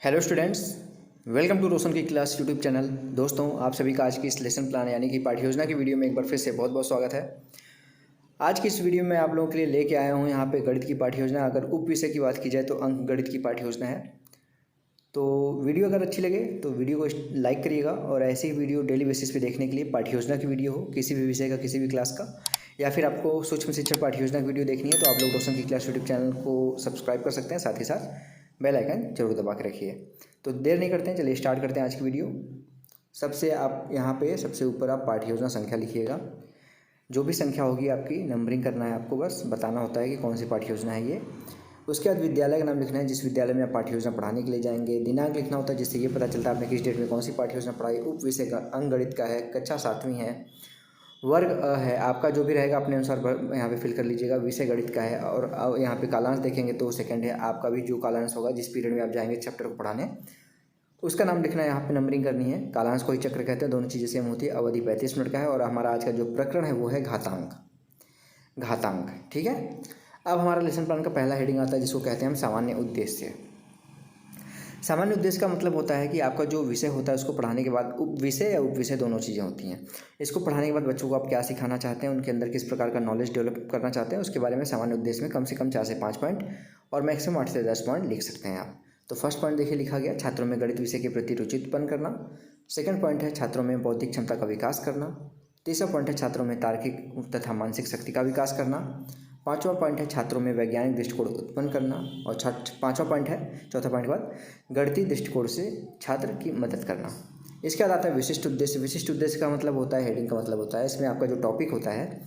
Hello students, welcome to रोशन की class YouTube channel. दोस्तों, आप सभी का आज की इस लेसन प्लान यानी कि पाठ्य योजना की वीडियो में एक बार फिर से बहुत बहुत स्वागत है। आज की इस वीडियो में आप लोगों के लिए लेके आया हूँ यहाँ पे गणित की पाठ्य योजना। अगर उप विषय की बात की जाए तो अंक गणित की पाठ्य योजना है। तो वीडियो अगर अच्छी लगे तो वीडियो को लाइक करिएगा और ऐसी ही वीडियो डेली बेसिस पे देखने के लिए पाठ्य योजना की वीडियो हो, किसी भी विषय का, किसी भी क्लास का, या फिर आपको सूक्ष्म शिक्षा पाठ्य योजना की वीडियो देखनी है तो आप लोग रोशन की क्लास यूट्यूब चैनल को सब्सक्राइब कर सकते हैं। साथ ही साथ बेल आइकन जरूर दबा के रखिए। तो देर नहीं करते हैं, चलिए स्टार्ट करते हैं आज की वीडियो। सबसे आप यहाँ पे सबसे ऊपर आप पाठ्य योजना संख्या लिखिएगा। जो भी संख्या होगी आपकी नंबरिंग करना है, आपको बस बताना होता है कि कौन सी पाठ्य योजना है ये। उसके बाद विद्यालय का नाम लिखना है, जिस विद्यालय में आप पाठ्य योजना पढ़ाने के लिए जाएंगे। दिनांक लिखना होता है, जिससे ये पता चलता है आपने किस डेट में कौन सी पाठ्य योजना पढ़ाई। उप विषय का अंक गणित का है, कक्षा 7वीं है। वर्ग है आपका, जो भी रहेगा अपने अनुसार यहाँ पे फिल कर लीजिएगा। विषय गणित का है और यहाँ पे कालांश देखेंगे तो सेकंड है आपका भी, जो कालांश होगा जिस पीरियड में आप जाएंगे चैप्टर को पढ़ाने, उसका नाम लिखना है। यहाँ पे नंबरिंग करनी है। कालांश को ही चक्र कहते हैं, दोनों चीज़ें सेम होती है। अवधि 35 मिनट का है और हमारा आज का जो प्रकरण है वो है घातांक। घातांक, ठीक है। अब हमारा लेसन प्लान का पहला हेडिंग आता है, जिसको कहते हैं हम सामान्य उद्देश्य। सामान्य उद्देश्य का मतलब होता है कि आपका जो विषय होता है उसको पढ़ाने के बाद, उप विषय या उप विषय दोनों चीज़ें होती हैं। इसको पढ़ाने के बाद बच्चों को आप क्या सिखाना चाहते हैं, उनके अंदर किस प्रकार का नॉलेज डेवलप करना चाहते हैं, उसके बारे में सामान्य उद्देश्य में कम से कम 4 से 5 पॉइंट और मैक्सिमम 8 से 10 पॉइंट लिख सकते हैं आप। तो फर्स्ट पॉइंट देखिए लिखा गया, छात्रों में गणित विषय के प्रति रुचि उत्पन्न करना। सेकंड पॉइंट है छात्रों में बौद्धिक क्षमता का विकास करना। तीसरा पॉइंट है छात्रों में तार्किक तथा मानसिक शक्ति का विकास करना। पांचवा पॉइंट है छात्रों में वैज्ञानिक दृष्टिकोण उत्पन्न करना। और पांचवा पॉइंट है, चौथा पॉइंट के बाद गणितीय दृष्टिकोण से छात्र की मदद करना। इसके बाद आता है विशिष्ट उद्देश्य। विशिष्ट उद्देश्य का मतलब होता है, हेडिंग का मतलब होता है, इसमें आपका जो टॉपिक होता है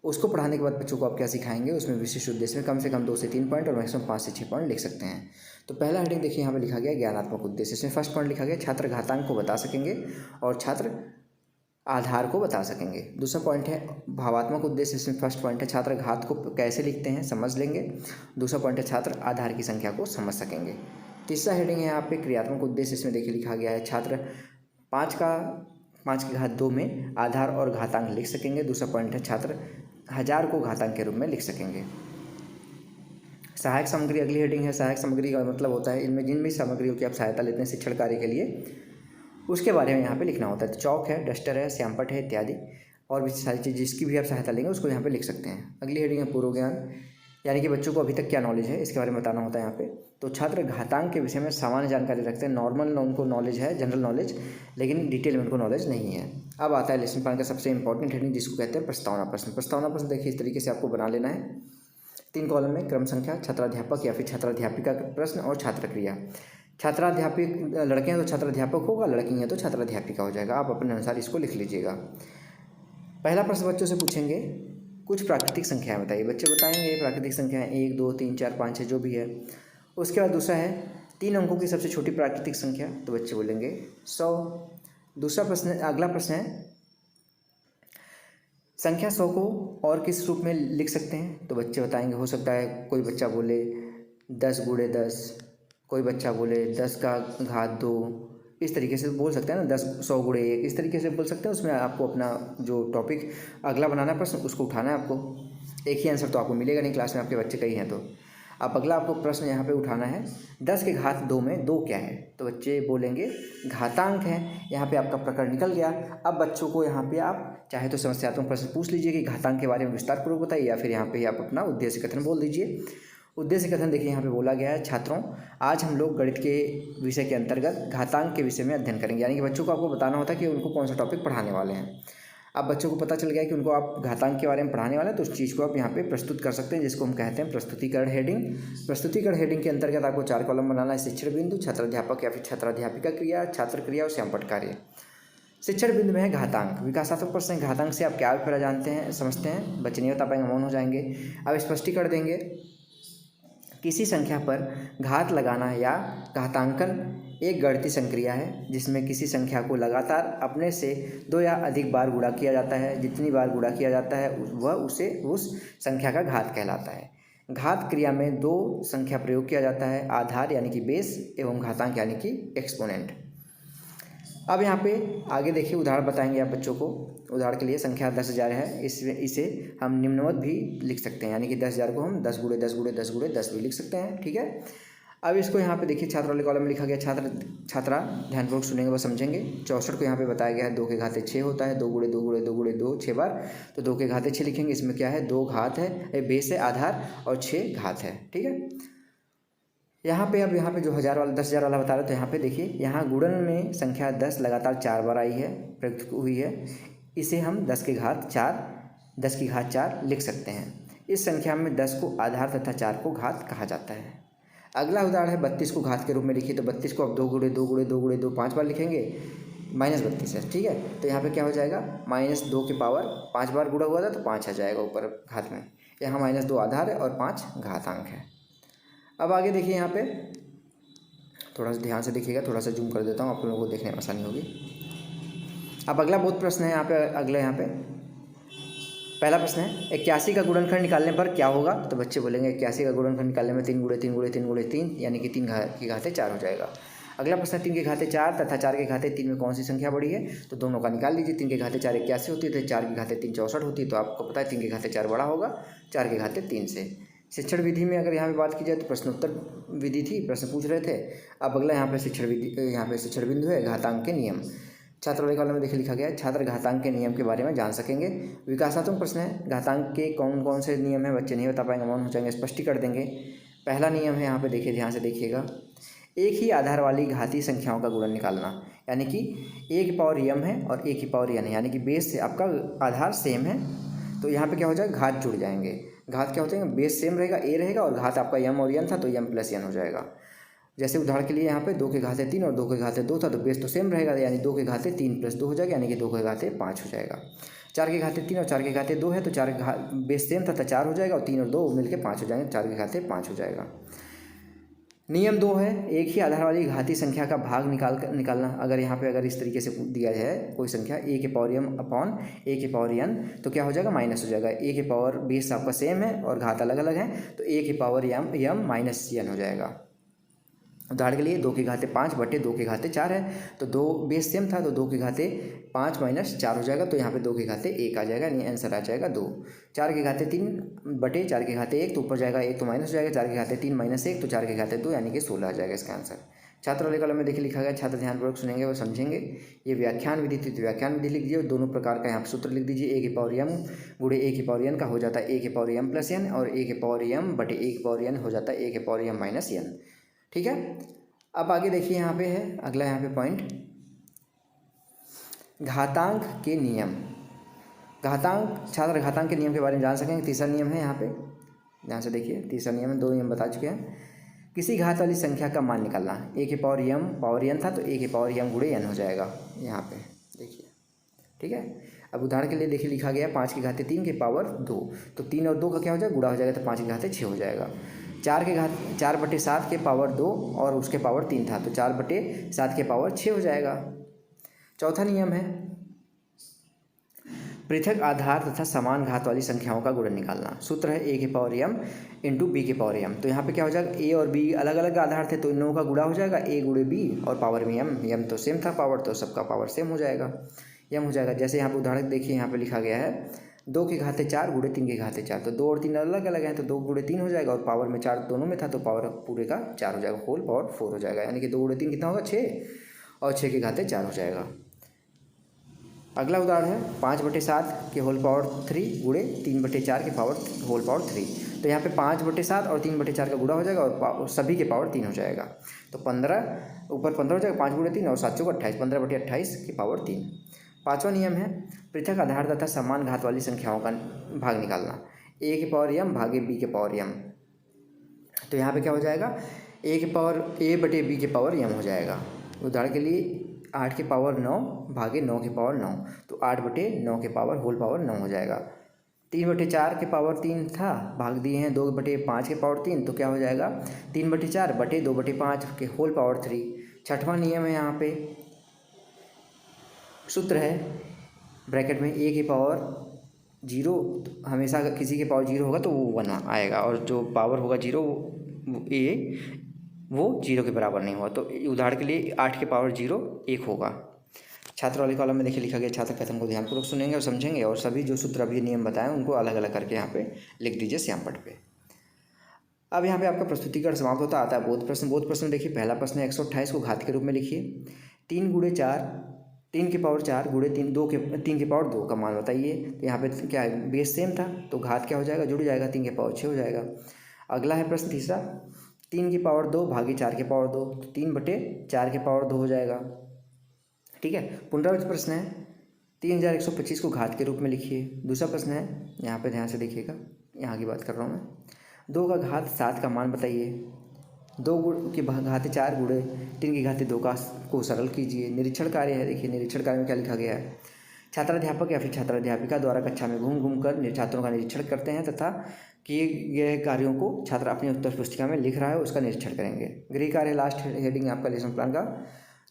उसको पढ़ाने के बाद बच्चों को आप क्या सिखाएंगे, उसमें विशिष्ट उद्देश्य में कम से कम 2 से 3 पॉइंट और मैक्सिमम 5 से 6 पॉइंट लिख सकते हैं। तो पहला हेडिंग देखिए यहाँ पे लिखा गया ज्ञानात्मक उद्देश्य। इसमें फर्स्ट पॉइंट लिखा गया छात्र घातांक को बता सकेंगे और छात्र आधार को बता सकेंगे। दूसरा पॉइंट है भावात्मक उद्देश्य। इसमें फर्स्ट पॉइंट है छात्र घात को कैसे लिखते हैं समझ लेंगे। दूसरा पॉइंट है छात्र आधार की संख्या को समझ सकेंगे। तीसरा हेडिंग है यहाँ पे क्रियात्मक उद्देश्य। इसमें देखिए लिखा गया है छात्र 5 की घात 2 में आधार और घातांक लिख सकेंगे। दूसरा पॉइंट है छात्र 1000 को घातांक के रूप में लिख सकेंगे। सहायक सामग्री अगली हेडिंग है। सहायक सामग्री का मतलब होता है इनमें जिन भी सामग्रियों की आप सहायता लेते हैं शिक्षण कार्य के लिए, उसके बारे में यहाँ पे लिखना होता है। तो चौक है, डस्टर है, श्यामपट है इत्यादि, और भी सारी चीज़ जिसकी भी आप सहायता लेंगे उसको यहाँ पे लिख सकते हैं। अगली हेडिंग है पूर्व ज्ञान, यानी कि बच्चों को अभी तक क्या नॉलेज है इसके बारे में बताना होता है यहाँ पे। तो छात्र घातांक के विषय में सामान्य जानकारी रखते हैं, नॉर्मल उनको नॉलेज है, जनरल नॉलेज, लेकिन डिटेल में उनको नॉलेज नहीं है। अब आता है लेसन प्लान का सबसे इंपॉर्टेंट हेडिंग, जिसको कहते हैं प्रस्तावना प्रश्न। प्रस्तावना प्रश्न देखिए इस तरीके से आपको बना लेना है। 3 कॉलम में क्रम संख्या, छात्राध्यापक या फिर छात्राध्यापिका का प्रश्न और छात्र क्रिया। छात्राध्यापिक लड़के हैं तो छात्राध्यापक होगा, लड़की हैं तो छात्राध्यापिका हो जाएगा। आप अपने अनुसार इसको लिख लीजिएगा। पहला प्रश्न बच्चों से पूछेंगे कुछ प्राकृतिक संख्याएं बताइए। बच्चे बताएंगे प्राकृतिक संख्याएं 1 2 3 4 5 6 जो भी है। उसके बाद दूसरा है 3 अंकों की सबसे छोटी प्राकृतिक संख्या, तो बच्चे बोलेंगे 100। दूसरा प्रश्न, अगला प्रश्न है संख्या 100 को और किस रूप में लिख सकते हैं, तो बच्चे बताएंगे। हो सकता है कोई बच्चा बोले 10 गुणे 10, कोई बच्चा बोले 10 का घात 2, इस तरीके से बोल सकते हैं ना, 10 100 गुणे 1, इस तरीके से बोल सकते हैं। उसमें आपको अपना जो टॉपिक अगला बनाना है प्रश्न उसको उठाना है। आपको एक ही आंसर तो आपको मिलेगा नहीं, क्लास में आपके बच्चे कई हैं तो। अब अगला आपको प्रश्न यहाँ पे उठाना है 10 के घात 2 में 2 क्या है, तो बच्चे बोलेंगे घातांक है। यहाँ पे आपका प्रकरण निकल गया। अब बच्चों को यहाँ पे आप चाहे तो समस्यात्मक प्रश्न पूछ लीजिए कि घातांक के बारे में विस्तारपूर्वक बताइए, या फिर यहाँ पे आप अपना उद्देश्य कथन बोल दीजिए। उद्देश्य कथन देखिए यहाँ पे बोला गया है छात्रों आज हम लोग गणित के विषय के अंतर्गत घातांक के विषय में अध्ययन करेंगे, यानी कि बच्चों को आपको बताना होता है कि उनको कौन सा टॉपिक पढ़ाने वाले हैं। अब बच्चों को पता चल गया कि उनको आप घातांक के बारे में पढ़ाने वाले हैं, तो उस चीज़ को आप यहाँ पे प्रस्तुत कर सकते हैं, जिसको हम कहते हैं प्रस्तुतिकरण हेडिंग। प्रस्तुतिकरण हेडिंग के अंतर्गत आपको 4 कॉलम बनाना है। शिक्षण बिंदु, छात्राध्यापक या फिर छात्राध्यापिका क्रिया, छात्र क्रिया और श्यामपट कार्य। शिक्षण बिंदु में है घातांक, विकासात्मक प्रश्न। घातांक से आप क्या अभिप्राय जानते हैं, समझते हैं, बच्चे नहीं बता पाएंगे, मौन हो जाएंगे। अब स्पष्टीकरण देंगे किसी संख्या पर घात लगाना या घातांकन एक गणितीय संक्रिया है जिसमें किसी संख्या को लगातार अपने से 2 या अधिक बार गुणा किया जाता है। जितनी बार गुणा किया जाता है वह उस संख्या का घात कहलाता है। घात क्रिया में 2 संख्या प्रयोग किया जाता है, आधार यानी कि बेस एवं घातांक यानी कि एक्सपोनेंट। अब यहाँ पे आगे देखिए उदाहरण बताएंगे आप बच्चों को। उदाहरण के लिए संख्या 10,000 है, इसे हम निम्नवत भी लिख सकते हैं, यानी कि 10,000 को हम 10 गुणे 10 गुणे 10 गुणे 10 भी लिख सकते हैं, ठीक है। अब इसको यहाँ पे देखिए छात्र वाले कॉलम में लिखा गया, छात्रा ध्यानपूर्वक सुनेंगे व समझेंगे। 64 को यहाँ पे बताया गया है 2 के घाते 6 होता है, 2 गुणे 2 गुणे 2 गुणे 2 6 बार, तो 2 के घाते 6 लिखेंगे। इसमें क्या है, 2 घात है, बेस है आधार, और 6 घात है। ठीक है, यहाँ पे अब यहाँ पे जो 10,000 वाला बता रहे तो यहाँ पे देखिए, यहाँ गुणन में संख्या 10 लगातार 4 बार आई है, प्रयुक्त हुई है। इसे हम 10 की घात 4 लिख सकते हैं। इस संख्या में 10 को आधार तथा 4 को घात कहा जाता है। अगला उदाहरण है 32 को घात के रूप में लिखिए, तो 32 को अब 2 गुणे 2 गुणे 2 गुणे 2 5 बार लिखेंगे, -32 है। ठीक है, तो यहाँ पे क्या हो जाएगा, -2 की पावर 5 बार गुणा हुआ था तो 5 आ जाएगा ऊपर घात में। यहाँ -2 आधार है और 5 घातांक है। अब आगे देखिए, यहाँ पे थोड़ा सा ध्यान से देखिएगा, थोड़ा सा जूम कर देता हूँ, आप लोगों को देखने में आसानी होगी। अब अगला बहुत प्रश्न है यहाँ पे, यहाँ पे पहला प्रश्न है 81 का गुणनखंड निकालने पर क्या होगा। तो बच्चे बोलेंगे 81 का गुणनखंड निकालने में 3 गुणे 3 गुणे 3 गुणे 3 यानी कि 3 की घाते 4 हो जाएगा। अगला प्रश्न है 3 के घाते 4 तथा 4 के घाते 3 में कौन सी संख्या बड़ी है। तो दोनों का निकाल लीजिए। 3 के घाते 4 81 होती है, तो 4 की घाते 3 64 होती है, तो आपको पता है 3 के घाते 4 बड़ा होगा 4 के घाते 3 से। शिक्षण विधि में अगर यहाँ पे बात की जाए तो प्रश्नोत्तर विधि थी, प्रश्न पूछ रहे थे। अब अगला यहाँ पे शिक्षण विधि, यहाँ पे शिक्षण बिंदु है घातांक के नियम। छात्र वाले कॉलम में देखिए लिखा गया है, छात्र घातांक के नियम के बारे में जान सकेंगे। विकासात्मक प्रश्न है, घातांक के कौन कौन से नियम है, बच्चे नहीं बता पाएंगे, मौन हो जाएंगे, स्पष्टीकरण देंगे। पहला नियम है, यहाँ पे देखिए ध्यान से देखिएगा, एक ही आधार वाली घातीय संख्याओं का गुणन निकालना। यानी कि a की पावर m है और a की पावर n है, यानी कि बेस से आपका आधार सेम है, तो यहाँ पे क्या हो जाएगा, घात जुड़ जाएंगे। घात क्या होते हैं, बेस सेम रहेगा, a रहेगा, और घात आपका m और n था तो m + n हो जाएगा। जैसे उदाहरण के लिए यहाँ पे 2 के घाते 3 और 2 के घाते 2 था, तो बेस तो सेम रहेगा, यानी 2 के घाते 3 + 2 हो जाएगा, यानी कि 2 के घाते 5 हो जाएगा। 4 के घाते 3 और 4 के घाते 2 है, तो 4 बेस सेम था तो 4 हो जाएगा, और 3 और 2 मिलकर 5 हो जाएंगे, 4 के घाते 5 हो जाएगा। नियम 2 है, एक ही आधार वाली घातीय संख्या का भाग निकालना। अगर यहाँ पे अगर इस तरीके से दिया जाए कोई संख्या a के पावर m अपॉन a के पावर n, तो क्या हो जाएगा, माइनस हो जाएगा। a के पावर बेस आपका सेम है और घात अलग अलग है, तो a के पावर m माइनस n हो जाएगा। उदाहरण के लिए 2 के घाते 5 बटे 2 के घाते 4 है, तो 2 बेस सेम था तो 2 के घाते 5 - 4 हो जाएगा, तो यहाँ पे 2 के घाते 1 आ जाएगा, यानी आंसर आ जाएगा 2। 4 के घाते 3 बटे 4 के घाते 1, तो ऊपर जाएगा 1 तो माइनस हो जाएगा, 4 के घाते 3 - 1 तो 4 के घाते 2, यानी कि 16 आ जाएगा इसका आंसर। छात्र वाले कॉलम में देखिए लिखा गया, छात्र ध्यानपूर्वक सुनेंगे और समझेंगे। ये व्याख्यान विधि थी, तो व्याख्यान विधि लिख दीजिए, दोनों प्रकार का यहाँ पर सूत्र लिख दीजिए। a की पावर m गुणे a की पावर n का हो जाता है a की पावर m + n, और a की पावर m बटे a की पावर n हो जाता है a की पावर m - n। ठीक है, अब आगे देखिए, यहाँ पे है अगला, यहाँ पे पॉइंट घातांक के नियम। छात्र घातांक के नियम के बारे में जान सकेंगे। तीसरा नियम है, यहाँ पे ध्यान से देखिए, तीसरा नियम में 2 नियम बता चुके हैं। किसी घात वाली संख्या का मान निकालना। a की पावर m पावर n था, तो a की पावर m गुणे n हो जाएगा, यहाँ पे देखिए। ठीक है, अब उदाहरण के लिए देखिए लिखा गया 5 के घाते 3 के पावर 2, तो 3 और 2 का क्या हो जाएगा, गुणा हो जाएगा, तो 5 के घाते 6 हो जाएगा। 4 बटे 7 के पावर 2 और उसके पावर 3 था, तो 4 बटे 7 के पावर 6 हो जाएगा। चौथा नियम है पृथक आधार तथा समान घात वाली संख्याओं का गुणन निकालना। सूत्र है a की पावर m इंटू b की पावर m। तो यहाँ पे क्या हो जाएगा, a और b अलग अलग आधार थे, तो इन लोगों का गुणा हो जाएगा, a गुणे b और पावर में m तो सेम था पावर, तो सबका पावर सेम हो जाएगा, m हो जाएगा। जैसे यहाँ पे उदाहरण देखिए, यहाँ पे लिखा गया है 2 के घाते 4 गुणे 3 के घाते 4, तो 2 और 3 अलग अलग हैं, तो 2 गुणे 3 हो जाएगा, और पावर में 4 दोनों में था, तो पावर पूरे का 4 हो जाएगा, होल पावर 4 हो जाएगा, यानी कि 2 गुणे 3 कितना होगा, 6, और 6 के घाते 4 हो जाएगा। अगला उदाहरण है 5 बटे 7 के होल पावर 3 गुणे 3 बटे 4 के पावर होल पावर 3, तो यहाँ पे 5 बटे 7 और 3 बटे 4 का गुणा हो जाएगा, और सभी के पावर 3 हो जाएगा, तो 15 ऊपर 15 हो जाएगा, 5 गुणे 3 और 7 चौका 28, 15 बटे 28 की पावर 3। पाँचवा नियम है पृथक आधार तथा समान घात वाली संख्याओं का भाग निकालना। a की पावर m भागे b के पावर m, तो यहाँ पे क्या हो जाएगा, a की पावर a बटे b के पावर m हो जाएगा। उदाहरण के लिए 8 के पावर 9 भागे 9 के पावर 9, तो 8 बटे 9 के पावर होल पावर 9 हो जाएगा। 3 बटे 4 के पावर 3 था, भाग दिए हैं 2 बटे 5 के पावर 3, तो क्या हो जाएगा, 3 बटे 4 बटे 2 बटे 5 के होल पावर 3। छठवां नियम है, यहाँ पे सूत्र है ब्रैकेट में a की पावर 0, हमेशा किसी के पावर 0 होगा तो वो 1 आएगा, और जो पावर होगा 0 वो 0 के बराबर नहीं हुआ, तो उदाहरण के लिए 8 के पावर 0 1 होगा। छात्र वाले कॉलम में देखिए लिखा गया, छात्र कथन को ध्यानपूर्वक सुनेंगे और समझेंगे, और सभी जो सूत्र अभी नियम बताएं उनको अलग अलग करके यहाँ पे लिख दीजिए श्यामपट पे। अब यहाँ पे आपका प्रस्तुतिकरण समाप्त होता आता है बोध प्रश्न देखिए। पहला प्रश्न है 128 को घात के रूप में लिखिए। 3 गुणे 4, 3 की पावर 4 गुणे 3 की पावर 2 का मान बताइए। तो यहाँ पे क्या है, बेस सेम था तो घात क्या हो जाएगा, जुड़ जाएगा, 3 की पावर 6 हो जाएगा। अगला है प्रश्न तीसरा, 3 की पावर 2 भागे 4 की पावर 2, तो 3/4 की पावर 2 हो जाएगा। ठीक है। पुनरावृत्त प्रश्न है 3125 को घात के रूप में लिखिए। दूसरा प्रश्न है, यहाँ पे ध्यान से देखिएगा, यहाँ की बात कर रहा हूँ मैं। 2 का घात 7 का मान बताइए। 2 की घात 4 गुणे 3 की घात 2 को सरल कीजिए। निरीक्षण कार्य है, देखिए निरीक्षण कार्य में क्या लिखा गया है। छात्राध्यापक या फिर छात्राध्यापिका द्वारा कक्षा में घूम घूम कर छात्रों का निरीक्षण करते हैं तथा किए गए कार्यों को छात्र अपनी उत्तर पुस्तिका में लिख रहा है उसका निरीक्षण करेंगे। गृह कार्य लास्ट हेडिंग आपका लेसन प्लान का।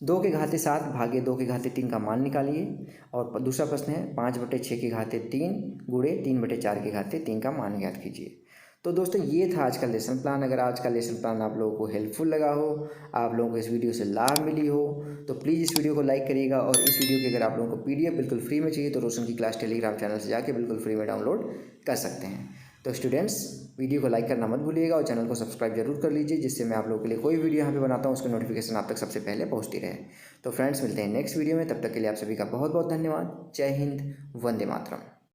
2 के घाते 7 भागे 2 के घाते 3 का मान निकालिए। और दूसरा प्रश्न है 5/6 के घाते 3 गुणे 3/4 के घाते 3 का मान ज्ञात कीजिए। तो दोस्तों ये था आज का लेसन प्लान। अगर आज का लेसन प्लान आप लोगों को हेल्पफुल लगा हो, आप लोगों को इस वीडियो से लाभ मिली हो, तो प्लीज़ इस वीडियो को लाइक करिएगा। और इस वीडियो की अगर आप लोगों को PDF बिल्कुल फ्री में चाहिए तो रोशन की क्लास टेलीग्राम चैनल से जाके बिल्कुल फ्री में डाउनलोड कर सकते हैं। तो स्टूडेंट्स, वीडियो को लाइक करना मत भूलिएगा और चैनल को सब्सक्राइब जरूर कर लीजिए, जिससे मैं आप लोगों के लिए कोई वीडियो यहाँ पे बनाता हूँ उसका नोटिफिकेशन आप तक सबसे पहले पहुँचती रहे। तो फ्रेंड्स, मिलते हैं नेक्स्ट वीडियो में, तब तक के लिए आप सभी का बहुत बहुत धन्यवाद। जय हिंद, वंदे मातरम।